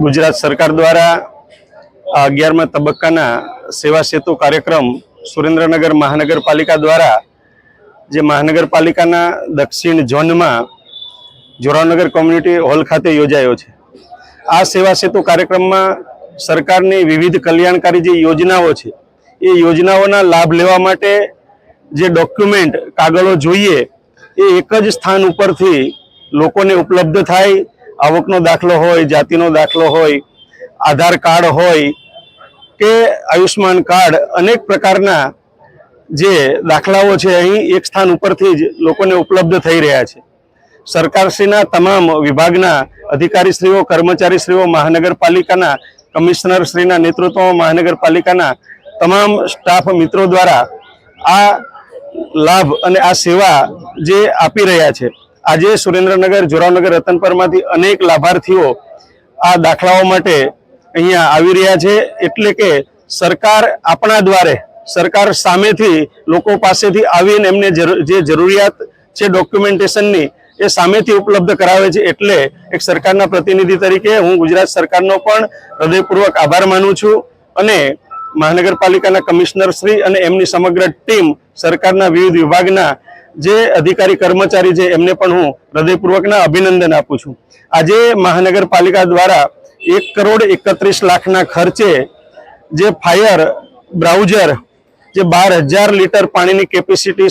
गुजरात सरकार द्वारा 11मा तबक्काना सेवा सेतु कार्यक्रम सुरेन्द्रनगर महानगरपालिका द्वारा जे महानगरपालिकाना दक्षिण झोन में जोरावनगर कम्युनिटी हॉल खाते योजायो छे। आ सेवा सेतु कार्यक्रम में सरकारनी विविध कल्याणकारी जे योजनाओं छे ए योजनाओना लाभ लेवा माटे जे डॉक्यूमेंट कागळो जोईए ए एक ज स्थान उपरथी लोकोने उपलब्ध थाय। आवकनो दाखलो होय, जातिनो दाखलो होय, आधार कार्ड होय के आयुष्मान कार्ड, अनेक प्रकारना जे दाखलाओ छे अहीं एक स्थान उपरथी ज लोकोने उपलब्ध थई रह्या छे। सरकारश्रीना तमाम विभागना अधिकारीश्रीओ, कर्मचारीश्रीओ, महानगरपालिकाना कमिश्नरश्रीना नेतृत्वमां महानगरपालिकाना तमाम स्टाफ मित्रों द्वारा आ लाभ अने आ सेवा जे आपी रह्या छे। આજે સુરેન્દ્રનગર, જોરાવનગર, રતનપરમાંથી અનેક લાભાર્થીઓ આ દાખલાઓ માટે અહીંયા આવી રહ્યા છે। એટલે કે સરકાર આપણા દ્વારે, સરકાર સામેથી લોકો પાસેથી આવીને એમને જે જરૂરિયાત છે ડોક્યુમેન્ટેશનની એ સામેથી ઉપલબ્ધ કરાવે છે। એટલે એક સરકારના પ્રતિનિધિ તરીકે હું ગુજરાત સરકારનો પણ હૃદયપૂર્વક આભાર માનું છું અને મહાનગરપાલિકાના કમિશનર શ્રી અને એમની સમગ્ર ટીમ, સરકારના વિવિધ વિભાગના જે अधिकारी कर्मचारी है एमने पण हूँ हृदयपूर्वकना अभिनंदन आपू छूं। आज महानगरपालिका द्वारा 1,31,00,000 खर्चे जे फायर ब्राउजर जे 12,000 लीटर पानी की केपेसिटी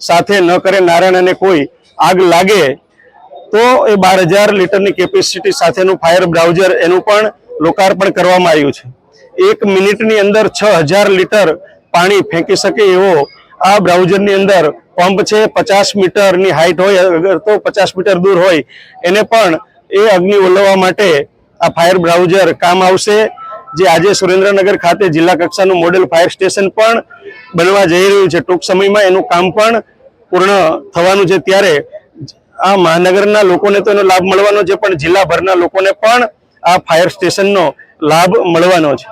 साथे न करे नारायण अने कोई आग लागे तो ए 12,000 लीटर की केपेसिटी साथेनु फायर ब्राउजर एनु पण लोकार्पण करवामां आव्युं छे। 1 मिनिटनी अंदर 6,000 लीटर पानी फेंकी सके एवो आ ब्राउजर अंदर पंप है। 50 मीटर नी हाइट होय, अगर तो 50 मीटर दूर होय एने पण ए अग्नि ओलववा माटे आ फायर ब्राउजर काम आवशे। जे आजे सुरेन्द्रनगर खाते जिला कक्षानुं मॉडल फायर स्टेशन पण बनवा जई रह्युं छे। टूंक समयमां एनुं काम पण पूर्ण थवानुं छे। त्यारे आ महानगરના લોકોને તો એનો લાભ મળવાનો છે, પણ જિલ્લાભરના લોકોને પણ આ ફાયર સ્ટેશનનો લાભ મળવાનો છે।